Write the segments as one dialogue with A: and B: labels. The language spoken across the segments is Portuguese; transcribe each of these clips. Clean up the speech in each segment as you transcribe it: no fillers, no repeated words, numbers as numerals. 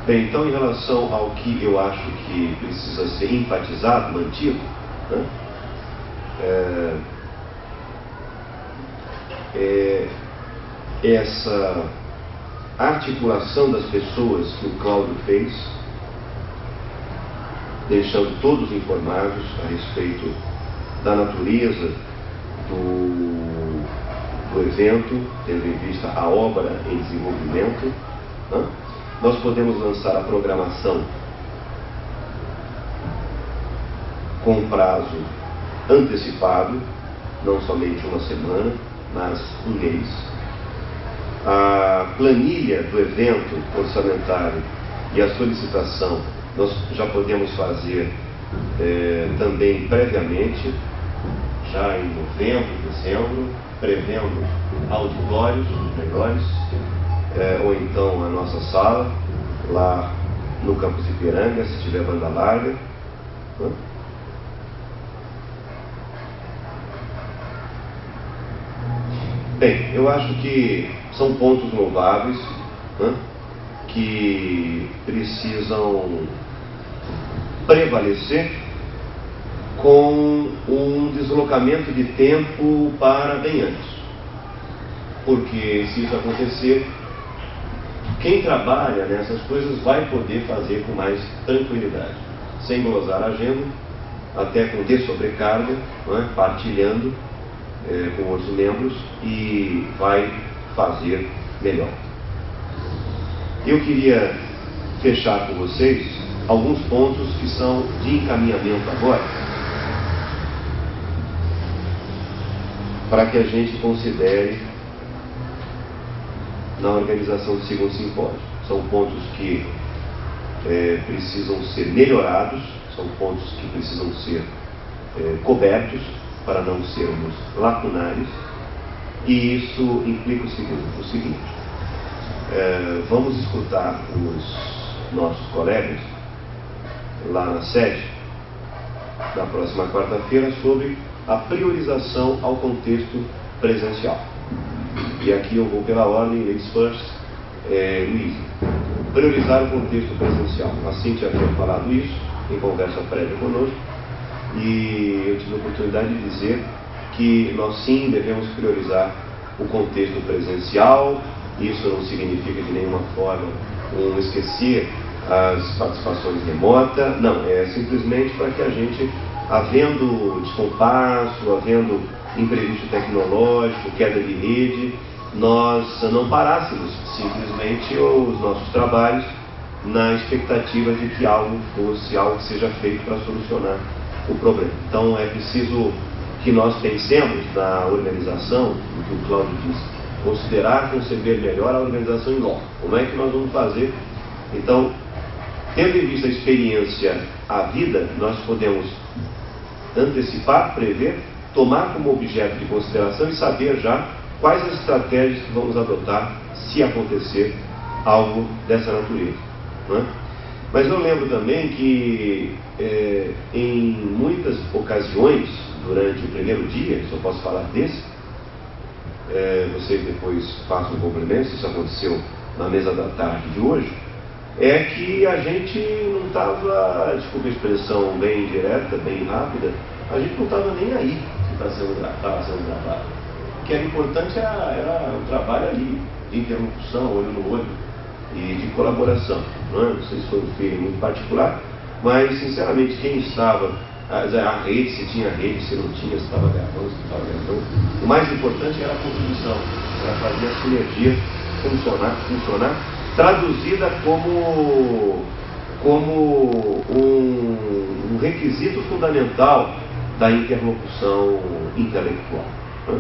A: Bem, então, em relação ao que eu acho que precisa ser enfatizado, mantido, né, essa articulação das pessoas que o Cláudio fez, deixando todos informados a respeito da natureza do evento, tendo em vista a obra em desenvolvimento, né? Nós podemos lançar a programação com prazo antecipado, não somente uma semana, mas um mês. A planilha do evento orçamentário e a solicitação nós já podemos fazer também previamente, já em novembro, dezembro, prevendo auditórios melhores, ou então a nossa sala, lá no campus Ipiranga, se tiver banda larga. Né? Bem, eu acho que são pontos louváveis, né, que precisam prevalecer com um deslocamento de tempo para bem antes. Porque se isso acontecer, quem trabalha nessas coisas vai poder fazer com mais tranquilidade, sem glosar a agenda, até com dessobrecarga, né, partilhando com outros membros, e vai fazer melhor. Eu queria fechar com vocês alguns pontos que são de encaminhamento agora, para que a gente considere na organização do segundo simpósio. São pontos que precisam ser melhorados, são pontos que precisam ser cobertos para não sermos lacunares, e isso implica o seguinte: vamos escutar os nossos colegas lá na sede, na próxima quarta-feira, sobre a priorização ao contexto presencial. E aqui eu vou pela ordem, ladies first, Luiz. Priorizar o contexto presencial. A Cíntia havia falado isso em conversa prévia conosco, e eu tive a oportunidade de dizer que nós sim devemos priorizar o contexto presencial. Isso não significa de nenhuma forma esquecer as participações remotas, não, é simplesmente para que a gente, havendo descompasso, havendo imprevisto tecnológico, queda de rede, nós não parássemos simplesmente os nossos trabalhos na expectativa de que algo que seja feito para solucionar o problema. Então é preciso que nós pensemos na organização, o que o Cláudio disse, considerar, conceber melhor a organização em loco. Como é que nós vamos fazer? Então, tendo em vista a experiência, a vida, nós podemos antecipar, prever, tomar como objeto de consideração e saber já quais as estratégias que vamos adotar se acontecer algo dessa natureza, né? Mas eu lembro também que em muitas ocasiões, durante o primeiro dia, se eu posso falar desse, vocês depois façam um complemento, se isso aconteceu na mesa da tarde de hoje, é que a gente não estava, desculpa a expressão bem direta, bem rápida, a gente não estava nem aí que estava sendo gravado. O que era importante era o trabalho ali, de interlocução, olho no olho, e de colaboração. Não sei se foi um feeling muito particular, mas sinceramente quem estava, a rede, se tinha rede, se não tinha, se estava gravando, se não estava gravando, o mais importante era a contribuição, era fazer a sinergia funcionar, traduzida como um requisito fundamental da interlocução intelectual, né?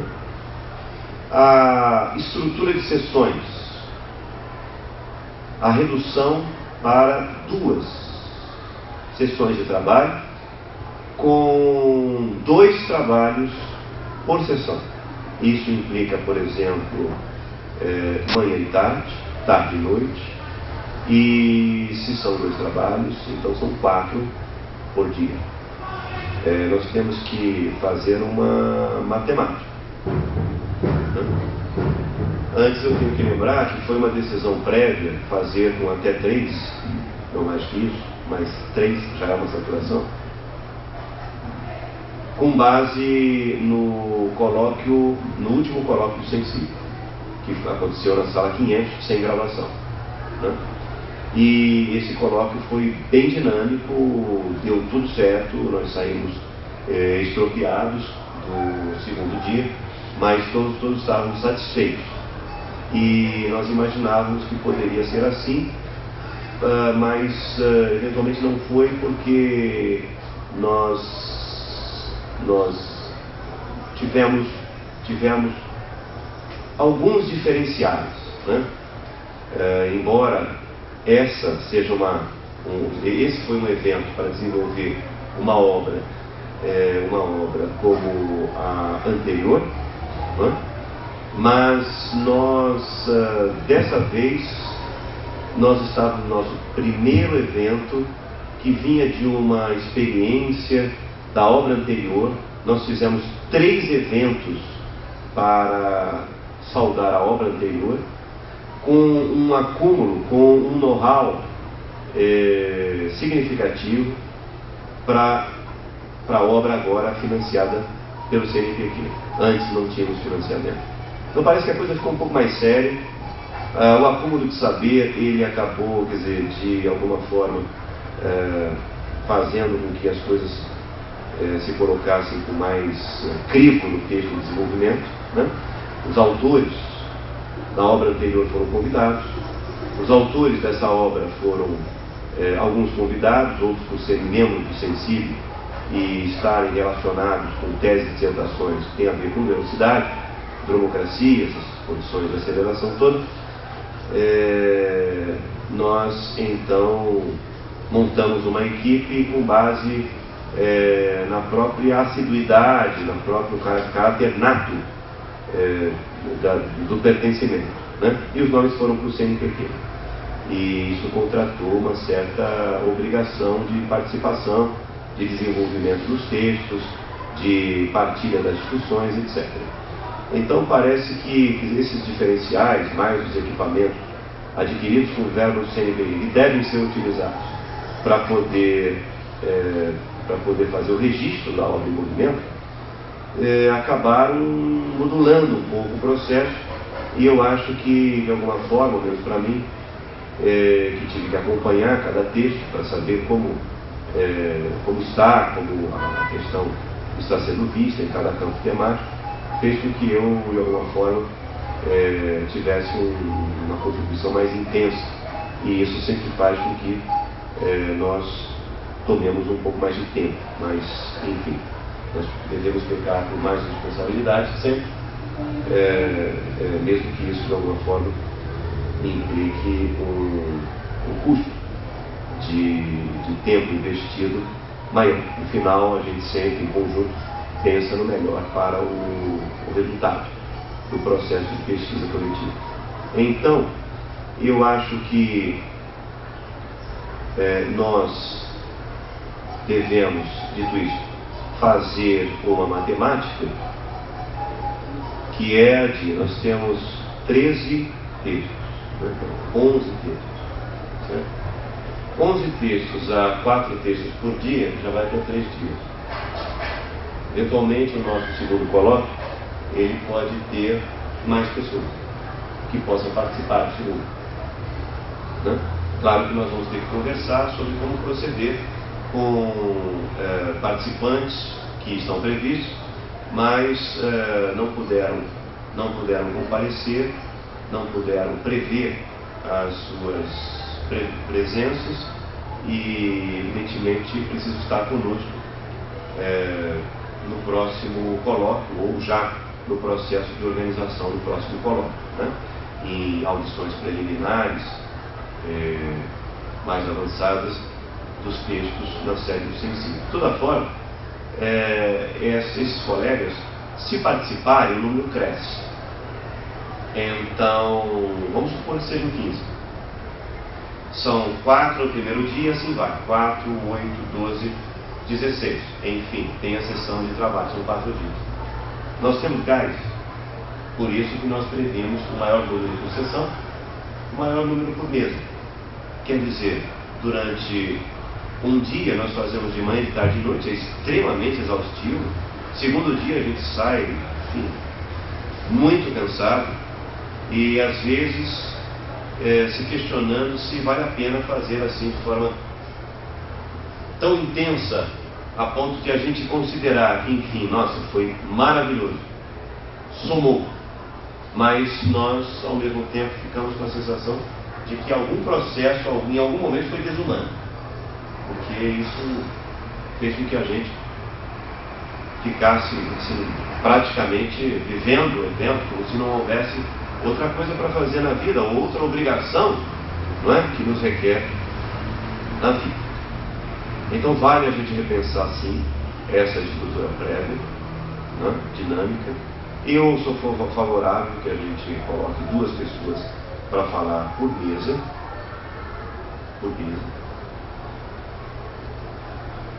A: A estrutura de sessões, a redução para 2 sessões de trabalho, com 2 trabalhos por sessão. Isso implica, por exemplo, manhã e tarde e noite, e se são 2 trabalhos, então são 4 por dia. Nós temos que fazer uma matemática. Antes eu tenho que lembrar que foi uma decisão prévia fazer com até 3 não mais que isso, mas 3 já é uma saturação, com base no colóquio, no último colóquio sensível, que aconteceu na sala 500, sem gravação, né? E esse colóquio foi bem dinâmico, deu tudo certo, nós saímos estropiados do segundo dia, mas todos estávamos satisfeitos. E nós imaginávamos que poderia ser assim, mas eventualmente não foi, porque nós tivemos alguns diferenciais, né? Embora esse foi um evento para desenvolver uma obra como a anterior, né? Mas dessa vez, nós estávamos no nosso primeiro evento, que vinha de uma experiência da obra anterior. Nós fizemos 3 eventos para saudar a obra anterior, com um acúmulo, com um know-how significativo para a obra agora financiada pelo CNPq. Antes não tínhamos financiamento. Então parece que a coisa ficou um pouco mais séria. O acúmulo de saber, ele acabou, quer dizer, de alguma forma fazendo com que as coisas se colocassem com mais crivo no texto de desenvolvimento, né? Os autores da obra anterior foram convidados, os autores dessa obra foram alguns convidados, outros por serem membros do Sensível e estarem relacionados com teses e dissertações que têm a ver com velocidade, dromocracia, essas condições de aceleração toda. Nós então montamos uma equipe com base na própria assiduidade, no próprio caráter nato do pertencimento, né? E os nomes foram para o CNPq. E isso contratou uma certa obrigação de participação, de desenvolvimento dos textos, de partilha das discussões, etc. Então parece que esses diferenciais, mais os equipamentos adquiridos com verba do CNPq, devem ser utilizados para poder fazer o registro da obra em movimento, acabaram modulando um pouco o processo. E eu acho que, de alguma forma, mesmo para mim, que tive que acompanhar cada texto para saber como está, como a questão está sendo vista em cada campo temático, fez com que eu, de alguma forma, tivesse uma contribuição mais intensa. E isso sempre faz com que nós tomemos um pouco mais de tempo. Mas, enfim, nós devemos pecar com mais responsabilidade sempre, mesmo que isso, de alguma forma, implique um custo de tempo investido maior. No final, a gente sempre, em conjunto, pensa no melhor para o resultado do processo de pesquisa coletiva. Então, eu acho que nós devemos, dito isso, fazer uma matemática que é nós temos 13 textos, né? 11 textos, certo? 11 textos a 4 textos por dia, já vai ter 3 dias. Eventualmente, o nosso segundo colóquio, ele pode ter mais pessoas que possam participar do segundo, né? Claro que nós vamos ter que conversar sobre como proceder com participantes que estão previstos, mas não puderam comparecer, não puderam prever as suas presenças e, evidentemente, precisam estar conosco no próximo colóquio, ou já no processo de organização do próximo colóquio, né? Em audições preliminares mais avançadas dos textos na série do Sensível. De toda forma, esses colegas, se participarem, o número cresce. Então, vamos supor que sejam 15. São 4 no primeiro dia, assim vai. 4, 8, 12, 16. Enfim, tem a sessão de trabalho, são 4 dias. Nós temos gás, por isso que nós previmos o maior número por sessão, o maior número por mesa. Quer dizer, durante um dia, nós fazemos de manhã, de tarde e de noite, é extremamente exaustivo. Segundo dia a gente sai, enfim, muito cansado e às vezes se questionando se vale a pena fazer assim de forma tão intensa, a ponto de a gente considerar que, enfim, nossa, foi maravilhoso, somou, mas nós ao mesmo tempo ficamos com a sensação de que algum processo, em algum momento foi desumano, porque isso fez com que a gente ficasse assim, praticamente vivendo o evento como se não houvesse outra coisa para fazer na vida, ou outra obrigação, não é, que nos requer na vida. Então vale a gente repensar sim essa estrutura prévia, né, dinâmica. Eu sou favorável que a gente coloque 2 pessoas para falar por mesa,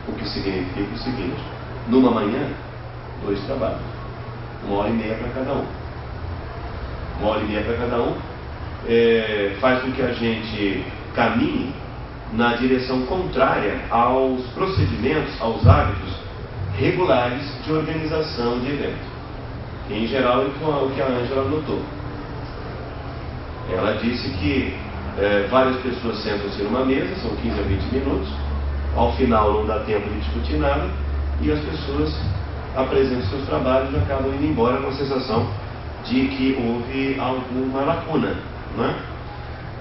A: o que significa o seguinte: numa manhã, 2 trabalhos, 1h30 para cada um. 1h30 para cada um faz com que a gente caminhe na direção contrária aos procedimentos, aos hábitos regulares de organização de evento. Em geral, é o que a Ângela notou. Ela disse que várias pessoas sentam-se numa mesa, são 15 a 20 minutos, ao final não dá tempo de discutir nada, e as pessoas apresentam seus trabalhos e acabam indo embora com a sensação de que houve alguma lacuna, não é?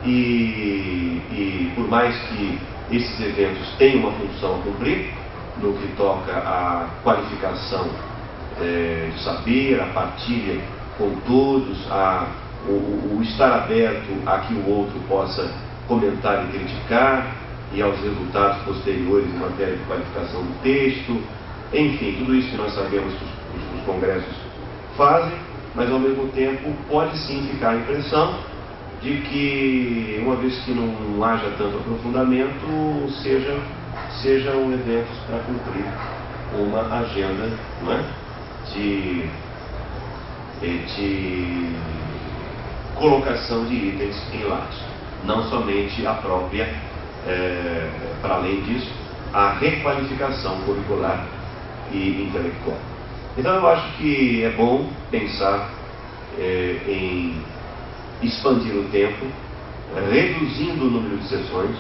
A: E por mais que esses eventos tenham uma função a cumprir, no que toca à qualificação de saber, a partilha com todos, o estar aberto a que o outro possa comentar e criticar, e aos resultados posteriores em matéria de qualificação do texto, enfim, tudo isso que nós sabemos que os congressos fazem, mas ao mesmo tempo pode sim ficar a impressão de que, uma vez que não haja tanto aprofundamento, sejam eventos para cumprir uma agenda, não é? de colocação de itens em lados, não somente a própria, para além disso, a requalificação curricular e intelectual. Então eu acho que é bom pensar em expandir o tempo, reduzindo o número de sessões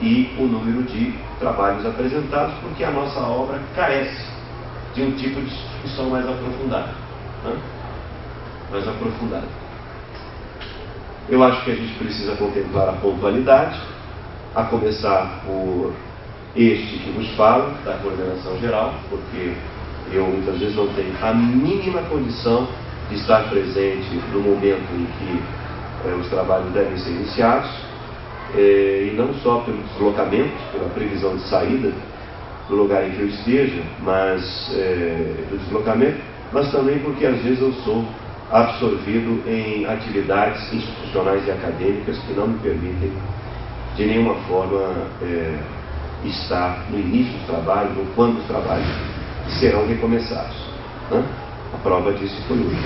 A: e o número de trabalhos apresentados, porque a nossa obra carece de um tipo de discussão mais aprofundada, né? Mais aprofundada. Eu acho que a gente precisa contemplar a pontualidade, a começar por este que vos falo, da coordenação geral, porque eu muitas vezes não tenho a mínima condição de estar presente no momento em que os trabalhos devem ser iniciados, e não só pelo deslocamento, pela previsão de saída do lugar em que eu esteja, mas do deslocamento, mas também porque às vezes eu sou absorvido em atividades institucionais e acadêmicas que não me permitem de nenhuma forma estar no início dos trabalhos ou quando os trabalhos serão recomeçados, né? A prova disso foi hoje.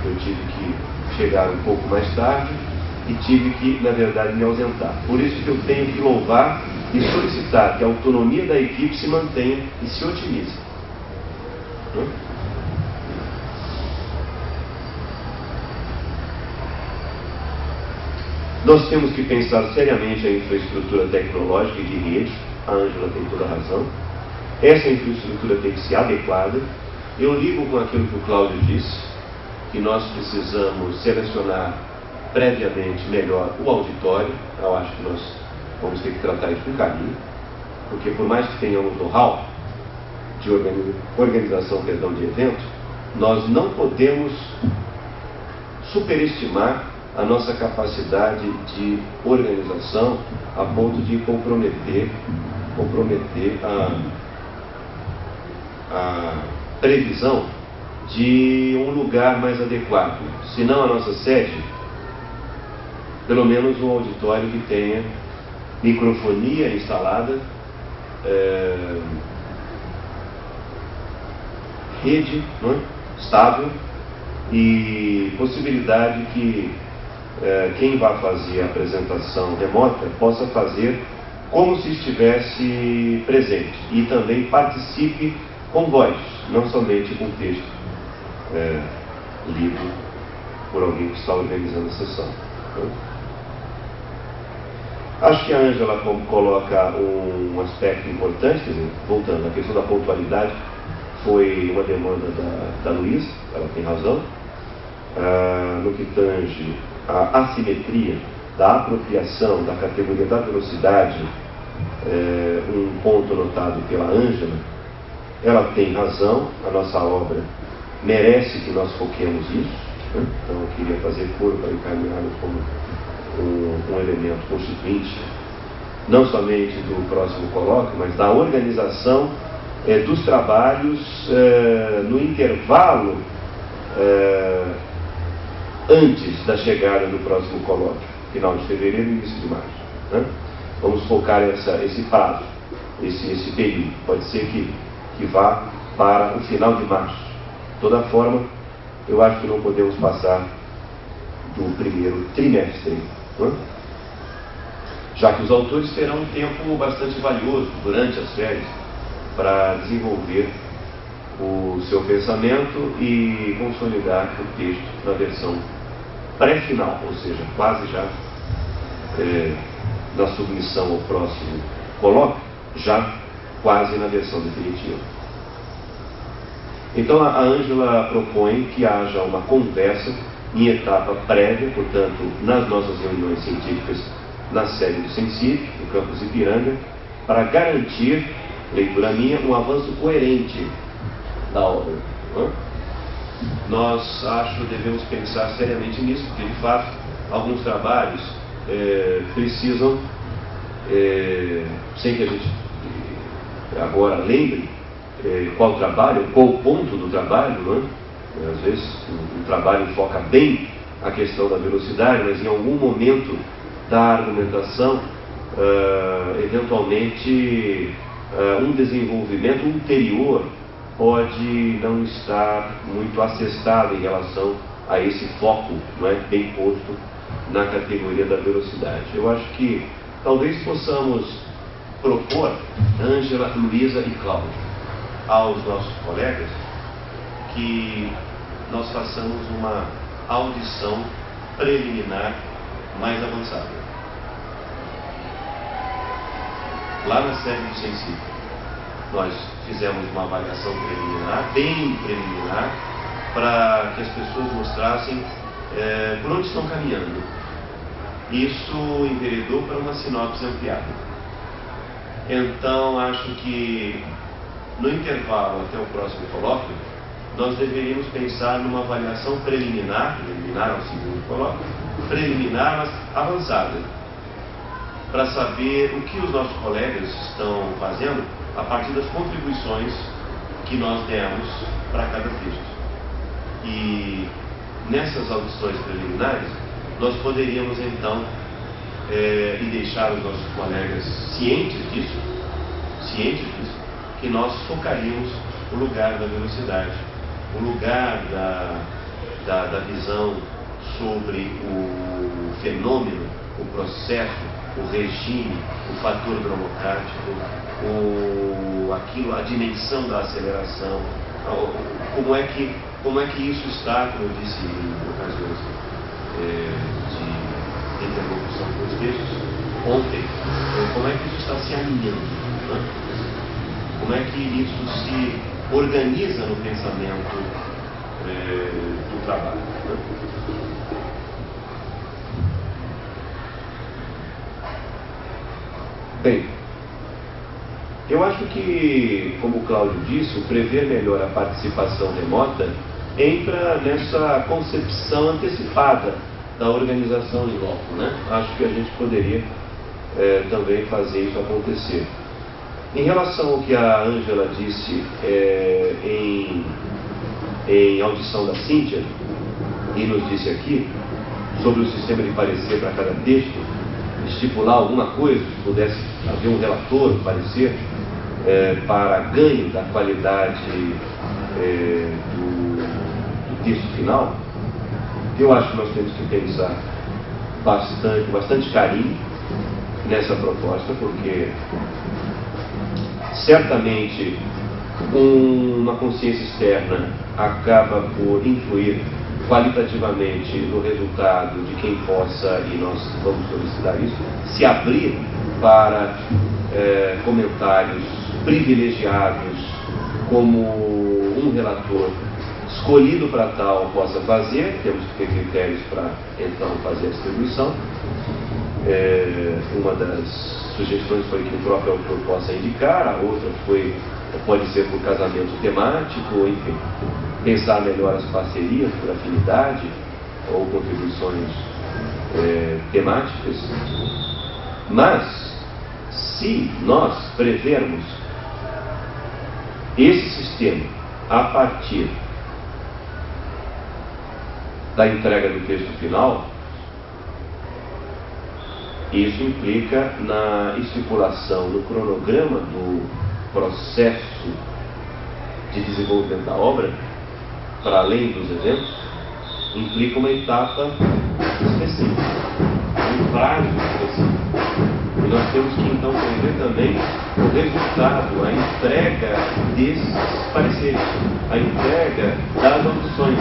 A: Eu tive que chegar um pouco mais tarde e tive que, na verdade, me ausentar. Por isso que eu tenho que louvar e solicitar que a autonomia da equipe se mantenha e se otimize, né? Nós temos que pensar seriamente a infraestrutura tecnológica e de rede. A Ângela tem toda a razão. Essa infraestrutura tem que ser adequada. Eu ligo com aquilo que o Cláudio disse, que nós precisamos selecionar previamente melhor o auditório. Eu acho que nós vamos ter que tratar isso com carinho, porque por mais que tenhamos know-how de organização de evento, nós não podemos superestimar a nossa capacidade de organização a ponto de comprometer a previsão de um lugar mais adequado. Se não a nossa sede, pelo menos um auditório que tenha microfonia instalada, rede, não é? Estável, e possibilidade que quem vai fazer a apresentação remota possa fazer como se estivesse presente e também participe com voz, não somente com texto lido por alguém que está organizando a sessão. Acho que a Ângela coloca um aspecto importante, quer dizer, voltando, a questão da pontualidade foi uma demanda da Luísa, ela tem razão. No que tange a assimetria da apropriação da categoria da velocidade, um ponto notado pela Ângela, ela tem razão, a nossa obra merece que nós foquemos isso, né? Então eu queria fazer coro para encaminhá-lo como um elemento constituinte, não somente do próximo colóquio, mas da organização dos trabalhos no intervalo antes da chegada do próximo colóquio, final de fevereiro e início de março, né? Vamos focar esse prazo, esse período. Pode ser que vá para o final de março. De toda forma, eu acho que não podemos passar do primeiro trimestre, né? Já que os autores terão um tempo bastante valioso durante as férias para desenvolver o seu pensamento e consolidar o texto na versão pré-final, ou seja, quase já na submissão ao próximo colóquio, já quase na versão definitiva. Então a Ângela propõe que haja uma conversa em etapa prévia, portanto, nas nossas reuniões científicas na sede do Sensic, no campus Ipiranga, para garantir, leitura minha, um avanço coerente da obra. Nós, acho, devemos pensar seriamente nisso, porque, de fato, alguns trabalhos precisam, sem que a gente agora lembre qual trabalho, qual o ponto do trabalho, não é? Às vezes o trabalho foca bem a questão da velocidade, mas em algum momento da argumentação, eventualmente, um desenvolvimento ulterior pode não estar muito assestado em relação a esse foco, não é, bem posto na categoria da velocidade. Eu acho que talvez possamos propor, Ângela, Luísa e Cláudio, aos nossos colegas, que nós façamos uma audição preliminar mais avançada, lá na sede do Sensic. Nós fizemos uma avaliação preliminar, bem preliminar, para que as pessoas mostrassem por onde estão caminhando. Isso enveredou para uma sinopse ampliada. Então, acho que no intervalo até o próximo colóquio, nós deveríamos pensar numa avaliação preliminar ao segundo colóquio, preliminar, mas avançada, para saber o que os nossos colegas estão fazendo a partir das contribuições que nós demos para cada texto. E nessas audições preliminares, nós poderíamos então e deixar os nossos colegas cientes disso, que nós focaríamos o lugar da velocidade, o lugar da visão sobre o fenômeno, o processo, o regime, o fator bromocático, a dimensão da aceleração, como é que isso está, como eu disse em ocasiões de interlocução com os textos ontem, como é que isso está se alinhando, né? Como é que isso se organiza no pensamento do trabalho, né? Bem, eu acho que, como o Cláudio disse, o prever melhor a participação remota entra nessa concepção antecipada da organização em loco, né? Acho que a gente poderia também fazer isso acontecer. Em relação ao que a Ângela disse em audição da Cíntia, e nos disse aqui, sobre o sistema de parecer para cada texto, estipular alguma coisa, se pudesse haver um relator, parecer, para ganho da qualidade do texto final, eu acho que nós temos que pensar bastante carinho nessa proposta, porque certamente uma consciência externa acaba por influir qualitativamente no resultado de quem possa, e nós vamos solicitar isso, se abrir para comentários privilegiados, como um relator escolhido para tal possa fazer. Temos que ter critérios para então fazer a distribuição. Uma das sugestões foi que o próprio autor possa indicar, a outra pode ser por casamento temático, enfim, pensar melhor as parcerias por afinidade ou contribuições temáticas. Mas, se nós prevermos esse sistema a partir da entrega do texto final, isso implica na estipulação do cronograma do processo de desenvolvimento da obra, para além dos eventos, implica uma etapa específica, um prazo específico. E nós temos que então prever também o resultado, a entrega desses pareceres, a entrega das audições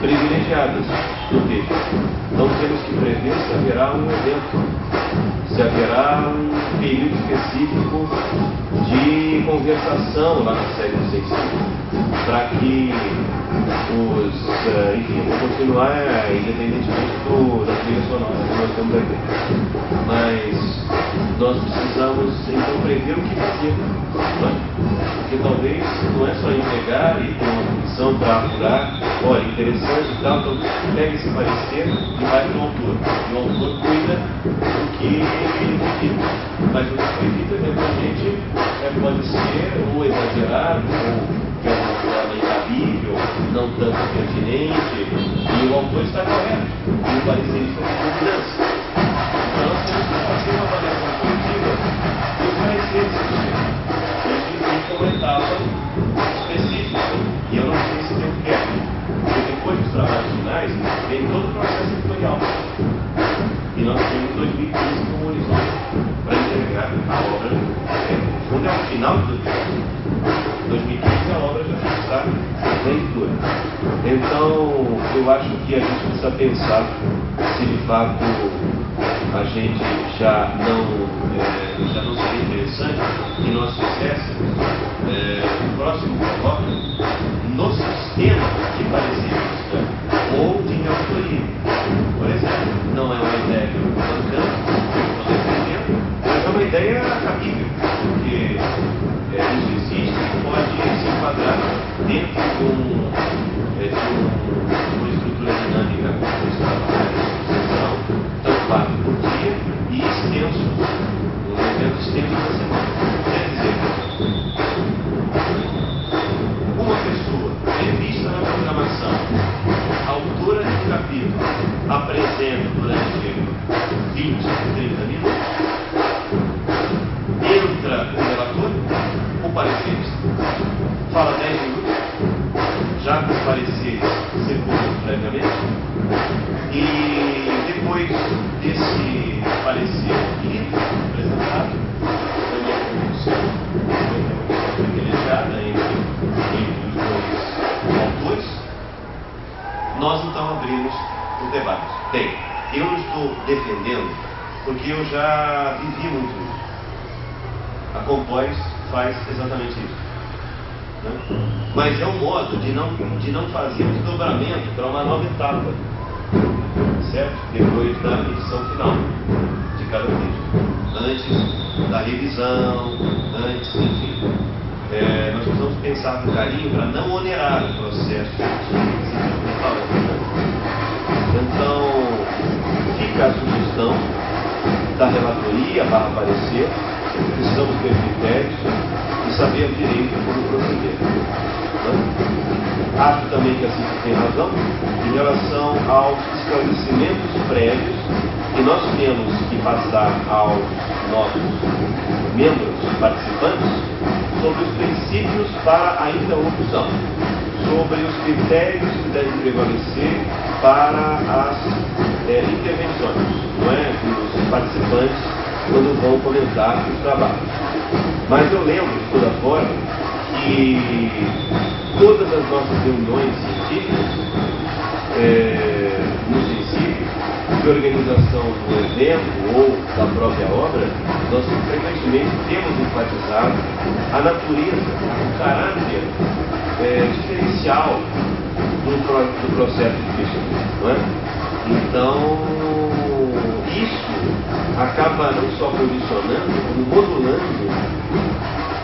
A: privilegiadas do texto. Então temos que prever se haverá um evento, se haverá um período específico de conversação lá na série do sensível, para que enfim, vou continuar independentemente da trilha sonora que nós temos aqui. Mas nós precisamos então prever o que fazer, porque talvez não é só entregar e ter uma comissão para apurar, olha, interessante e tal, então pega esse parecer e vai para o autor. E o autor cuida do que ele evita. Mas o que evita, eventualmente, pode ser ou exagerado, ou de alguma forma incabível, não tanto pertinente, e o autor está correto, e o parecer está com mudança. Então nós temos que fazer uma avaliação coletiva dos pareceres que isso implica uma etapa específica. E eu não sei se tem tempo, porque depois dos trabalhos finais vem todo o processo editorial. E nós temos 2015 como horizonte para entregar a obra. Quando é o final de 2015, a obra já está em leitura. Então, eu acho que a gente precisa pensar se de fato a gente já não seria interessante que nós fizéssemos o próximo bloco no sistema de pareceres ou de autoria. Por exemplo, não é uma ideia que eu estou bancando, estou defendendo, mas é uma ideia cabível, porque isso existe e pode se enquadrar dentro de uma estrutura dinâmica como o trabalho de sucessão, tanto quatro por dia e extenso, um evento extenso da semana. Quer dizer, uma pessoa prevista na programação, autora de um capítulo, apresenta durante 20, 30 minutos, entra o relator, o parecerista, fala 10 minutos, já com os pareceres circulando previamente, e depois desse parecer lido, apresentado, também com discussão privilegiada entre os dois autores, nós então abrimos o debate. Bem, eu não estou defendendo porque eu já vivi muito isso. A Compós faz exatamente isso. Né? Mas é um modo de não fazer um desdobramento para uma nova etapa, certo? Depois da edição final de cada texto. Antes da revisão, enfim. Nós precisamos pensar com carinho para não onerar o processo de falando. Então, fica a sugestão da relatoria / parecer. Precisamos ter critérios e saber direito como proceder. Acho também que a CIT tem razão em relação aos esclarecimentos prévios que nós temos que passar aos nossos membros participantes sobre os princípios para a interrupção, sobre os critérios que devem prevalecer para as intervenções, não é? Dos participantes quando vão comentar os trabalhos. Mas eu lembro, de toda forma, que todas as nossas reuniões científicas, no princípio, de organização do evento ou da própria obra, nós frequentemente temos enfatizado a natureza, o caráter diferencial do processo de cristianismo, não é? Então, isso acaba não só condicionando, como modulando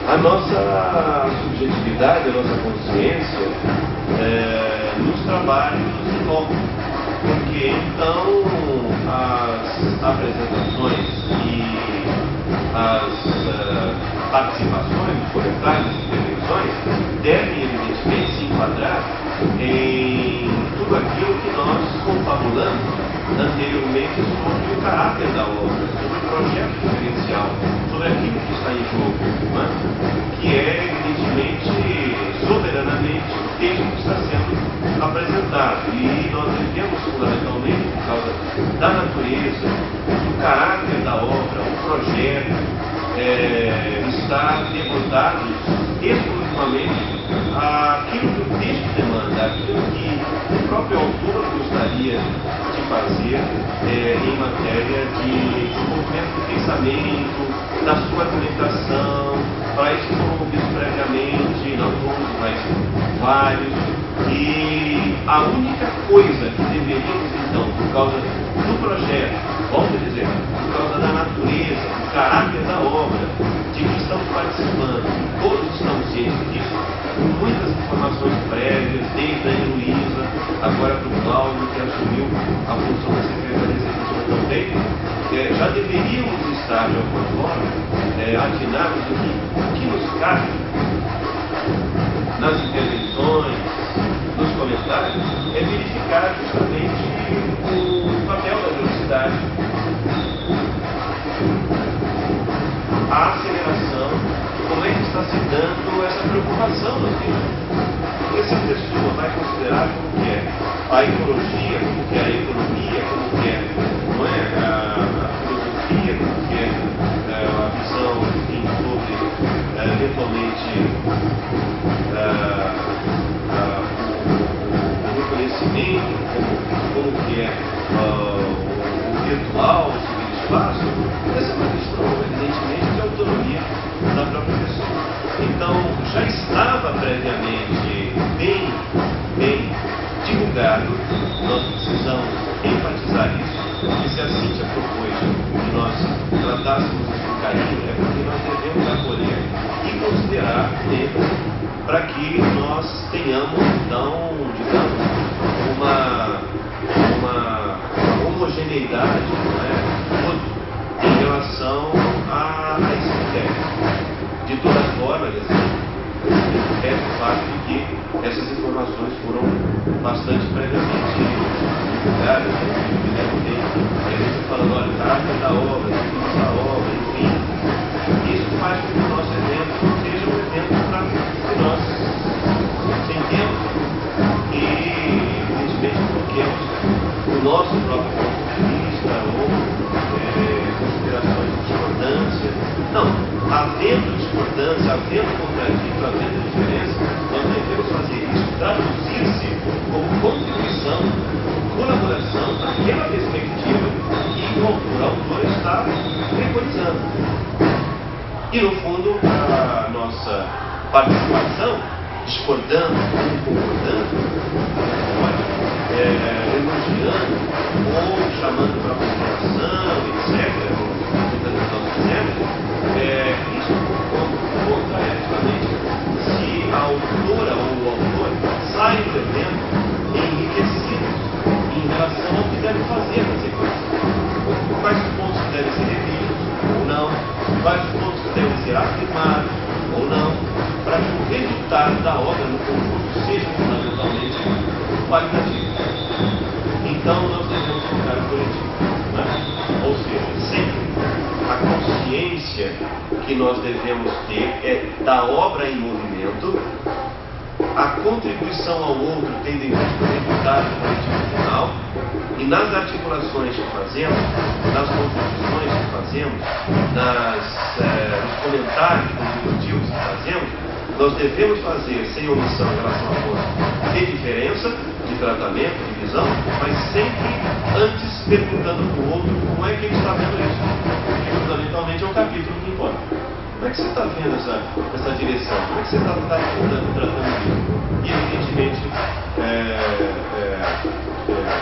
A: a nossa subjetividade, a nossa consciência nos trabalhos em loco. Porque então as apresentações e as participações, os comentários, as intervenções devem evidentemente se enquadrar em tudo aquilo que nós confabulamos anteriormente sobre o caráter da obra, sobre o projeto diferencial, sobre aquilo que está em jogo, né? Que é evidentemente, soberanamente, o texto que está sendo apresentado. E nós devemos, fundamentalmente, por causa da natureza, do caráter da obra, o projeto, estar devotados exclusivamente àquilo que o texto demanda, aquilo que o próprio autor gostaria de fazer em matéria de desenvolvimento do pensamento, da sua argumentação. Para isso foram ouvidos previamente, não todos, mas vários. E a única coisa que deveríamos, então, por causa do projeto, volto a dizer, por causa da natureza, do caráter da obra, de que estamos participando, todos estamos cientes disso, com muitas informações prévias, desde a Luísa, agora para o Cláudio, que assumiu a função da Secretaria de Execução também, já deveríamos estar, de alguma forma, atinados o que nos cabe nas intervenções, nos comentários, é verificar justamente o papel da velocidade, a aceleração, como é que está se dando essa preocupação no texto. Porque se a pessoa vai considerar como que é a ecologia, como que é a economia, como que é, não é, a filosofia, como que é a visão, enfim, sobre eventualmente o reconhecimento, como que é o virtual, o ciberespaço, essa é uma questão, evidentemente, de autonomia da própria pessoa. Então, já estava previamente bem divulgado, nós precisamos enfatizar isso, e se a Cíntia propôs que nós tratássemos isso com carinho, é porque nós devemos acolher e considerar tempo para que nós tenhamos, então, digamos, uma homogeneidade, em relação a esse critério. De todas formas, é o fato de que essas informações foram bastante previamente divulgadas, a gente falando, olha, o caráter da obra, o tipo da obra, enfim. Isso faz com que o nosso evento seja um evento para que nós entendemos e, evidentemente, coloquemos o nosso próprio ponto de vista ou considerações de discordância. Não, havendo discordância, havendo contradito, havendo diferença, nós devemos fazer isso, traduzir-se como contribuição, colaboração naquela perspectiva que o autor está preconizando. E, no fundo, a nossa participação, discordando ou concordando, elogiando ou chamando para consideração, etc., muitas vezes nós fizemos, isso conta justamente se a autora ou o autor sai do evento enriquecido em relação ao que deve fazer na sequência. Quais os pontos que devem ser revistos ou não, quais os pontos que devem ser afirmados ou não, para que o resultado da obra no conjunto seja fundamentalmente qualitativo. Então nós devemos focar no coletivo, né? Ou seja, sempre a consciência que nós devemos ter é da obra em movimento, a contribuição ao outro tendo em vista o resultado coletivo final, e nas articulações que fazemos, nas composições que fazemos, nos comentários contributivos que fazemos, nós devemos fazer sem omissão em relação a pontos de diferença, de tratamento, de visão, mas sempre antes perguntando para o outro como é que ele está vendo isso. Porque fundamentalmente é o capítulo que importa. Como é que você está vendo essa direção? Como é que você está tratando isso? E evidentemente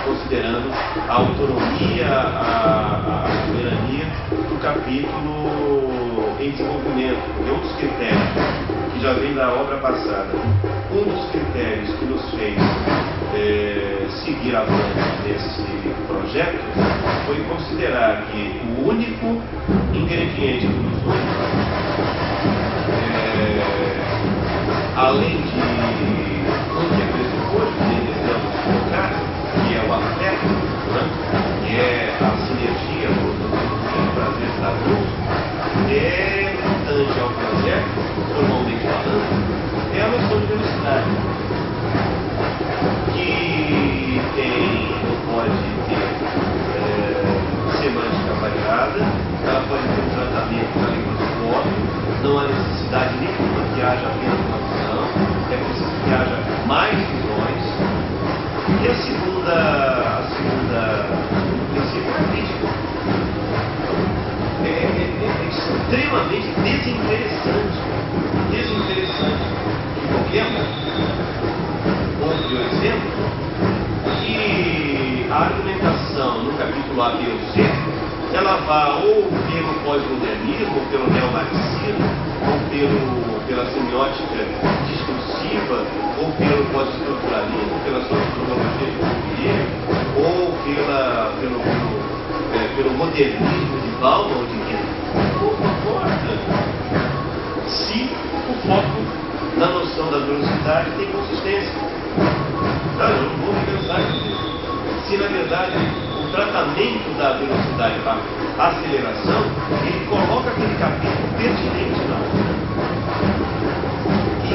A: considerando a autonomia, a soberania do capítulo em desenvolvimento, porque um dos critérios que já vem da obra passada, um dos critérios que nos fez seguir avante desse projeto foi considerar que o único ingrediente que nos une, além de tudo que é pressuposto que devemos colocar, que é o afeto, né? Que é a sinergia do prazer estar junto, é importante ao projeto, formalmente falando, é a noção de velocidade, que pode ter semântica variada, ela pode ter um tratamento da língua do corpo, não há necessidade nenhuma que haja apenas uma visão, é preciso que haja mais visões. E a segunda princípio é a crítica. É extremamente desinteressante. Coloquemos outro exemplo que a argumentação no capítulo A, B ou C, ela vá ou pelo pós-modernismo, ou pelo neomarxismo, ou pela semiótica discursiva, ou pelo pós-estruturalismo, pela sociologia de Fourier, ou pelo modernismo de Bauman ou de Hitler. Não importa se o foco na noção da velocidade tem consistência. Não, eu não vou me cansar disso. Se na verdade o tratamento da velocidade para a aceleração, ele coloca aquele capítulo pertinente na obra. E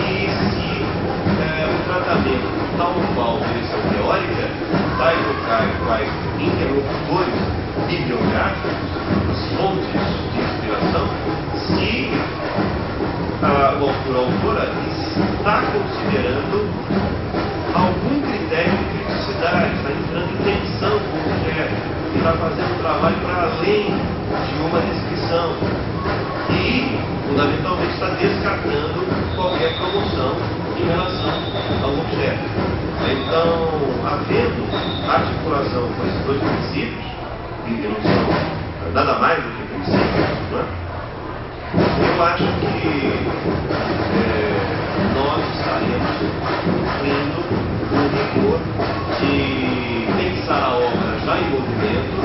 A: se o tratamento tal qual direção teórica vai tocar quais interlocutores bibliográficos, as fontes de inspiração, se o autor ou autora está considerando algum critério de criticidade, está entrando em tensão com o objeto, está fazendo um trabalho para além de uma descrição e, fundamentalmente, está descartando qualquer promoção em relação ao objeto. Então, havendo articulação com esses dois princípios, que não são nada mais do que princípios, não é? Eu acho que nós estaremos cumprindo o rigor de pensar a obra já em movimento,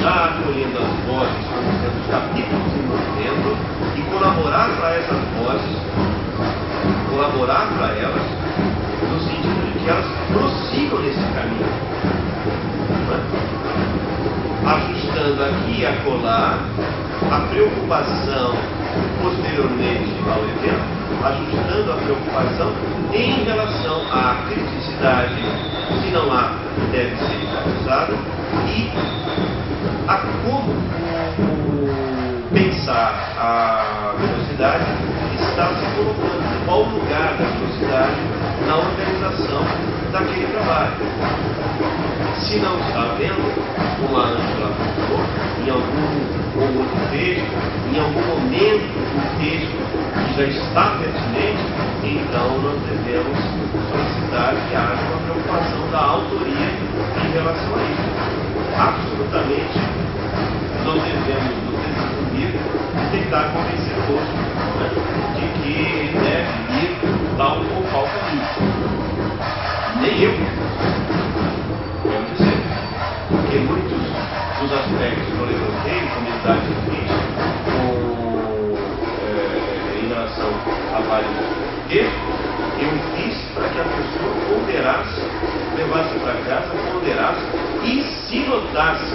A: já acolhendo as vozes como sendo os capítulos em movimento e colaborar para essas vozes, colaborar para elas no sentido de que elas prossigam nesse caminho, ajustando aqui e acolá a preocupação posteriormente ao evento, ajustando a preocupação em relação à criticidade, se não há, deve ser usada, e a como pensar a velocidade está se colocando, qual o lugar da velocidade na organização daquele trabalho. Se não está havendo, como a Ângela falou, em algum ou outro texto, em algum momento do texto que já está pertinente, então nós devemos solicitar que haja uma preocupação da autoria em relação a isso. Absolutamente não devemos nos desincumbir e tentar convencer o outro, né, de que ele deve ir tal ou qual caminho. Nem eu. Vamos dizer, porque muitos dos aspectos que eu levantei, comentários que fiz, em relação a vários textos, eu fiz para que a pessoa ponderasse, levasse para casa, ponderasse e se notasse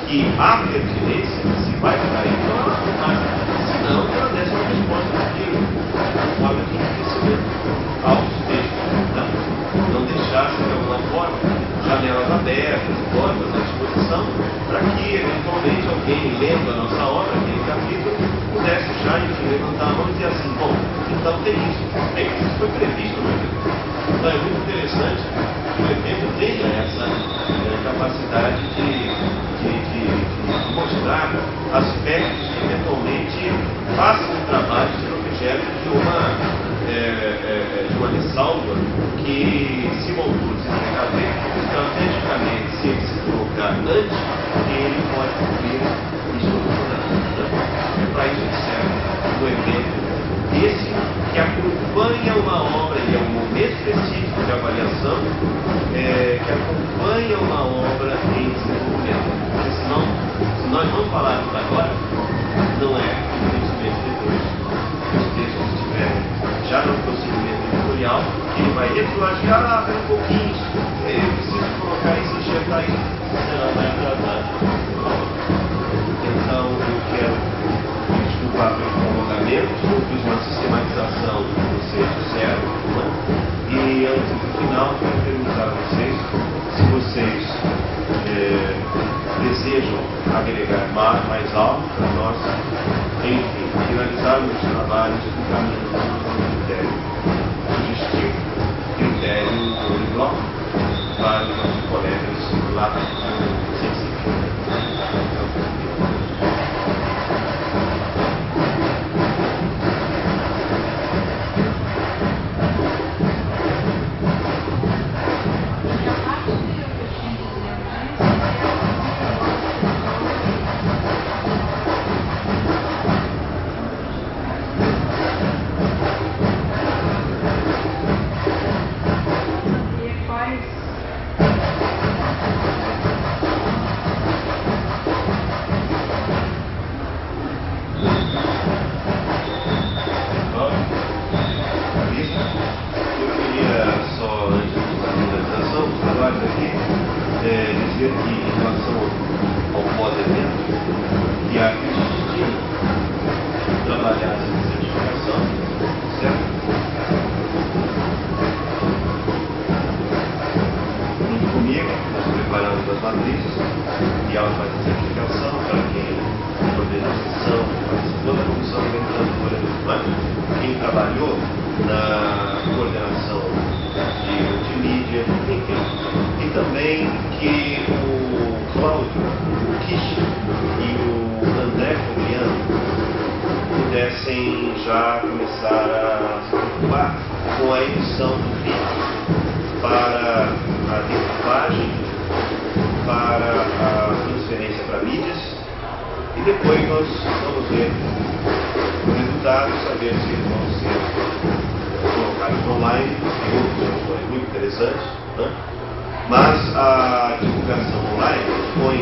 A: que há pertinência, se vai para aí, então ela tomasse. Se não, ela desse uma resposta daquilo, de forma de enriquecimento aos textos, não deixasse de alguma forma janelas abertas, portas à disposição, para que eventualmente alguém lendo a nossa obra, aquele capítulo, pudesse já, enfim, levantar a mão e dizer assim, bom, então tem isso. Isso foi previsto no evento. Então é muito interessante que o evento tenha essa capacidade de mostrar aspectos que eventualmente façam o trabalho ser objeto de uma ressalva que, se o autor se entregar estrategicamente, se ele se colocar antes, ele pode cumprir e solucionar. É para isso que serve o evento esse que acompanha uma obra, e é um momento específico de avaliação, que acompanha uma obra em desenvolvimento. Porque senão, se nós não falarmos agora, não é evidentemente depois que os textos estiverem já no procedimento editorial, que ele vai retroagir, um pouquinho, eu preciso colocar isso, enxertar isso, senão vai atrasar. Então, eu quero desculpar pelo prolongamento, eu fiz uma sistematização do que vocês disseram, né? E antes do final, quero perguntar a vocês se vocês desejam agregar mais algo para nós, enfim, finalizarmos os trabalhos caminhando para um critério sugestivo, critério do bloco, para os nossos colegas lá sensíveis. Dizer que, em relação ao pós-evento, que a Cristina trabalhasse essa certificação, certo? Junto comigo, nós preparamos as matrizes e ela faz a certificação para quem coordena a sessão, participou da comissão organizadora, quem trabalhou na coordenação de multimídia, enfim. E também que o Cláudio, o Kish e o André Fogliano pudessem já começar a se preocupar com a edição do vídeo para a decupagem, para a transferência para mídias, e depois nós vamos ver o resultado, saber se eles vão ser colocados online, tem outras opções muito interessantes, né? Mas a divulgação online expõe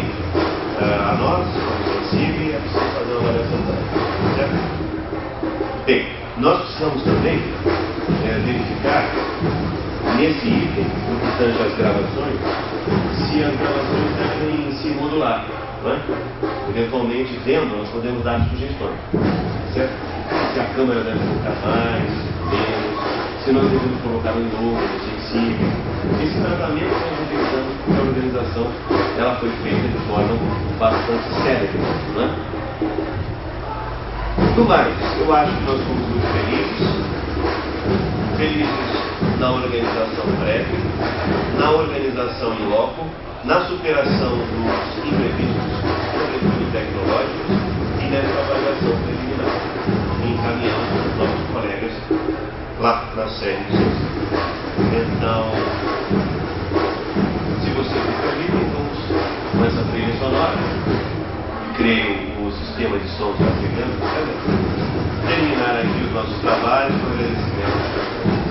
A: a nós, como sensível, e é preciso fazer uma avaliação também, certo? Bem, nós precisamos também verificar nesse item, no que tange as gravações, se as gravações devem se modular, né? Eventualmente, vendo, nós podemos dar sugestões, certo? Se a câmera deve colocar mais, menos, se nós devemos colocar um novo, sensível. Esse tratamento nós utilizamos porque a organização ela foi feita de forma bastante séria, né? Do mais, eu acho que nós fomos muito felizes na organização prévia, na organização em loco, na superação dos imprevistos, sobretudo tecnológicos, e nessa avaliação preliminar, encaminhando os nossos colegas lá na série de ciência. Então, se vocês me permitem, vamos com essa trilha sonora. Creio o sistema de som está pegando, terminar aqui os nossos trabalhos com agradecimento.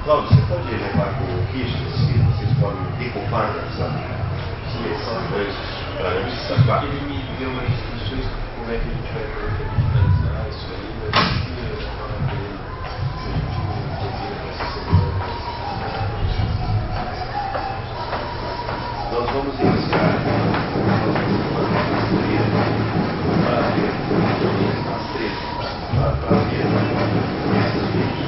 A: Cláudio, você pode levar com o Kish, se vocês podem decupar essa seleção para antes. Ele me deu umas instruções como é que a gente vai finalizar isso aí, mas eu falar com ele se a gente conseguir essa semana. Nós vamos iniciar Graças a Deus.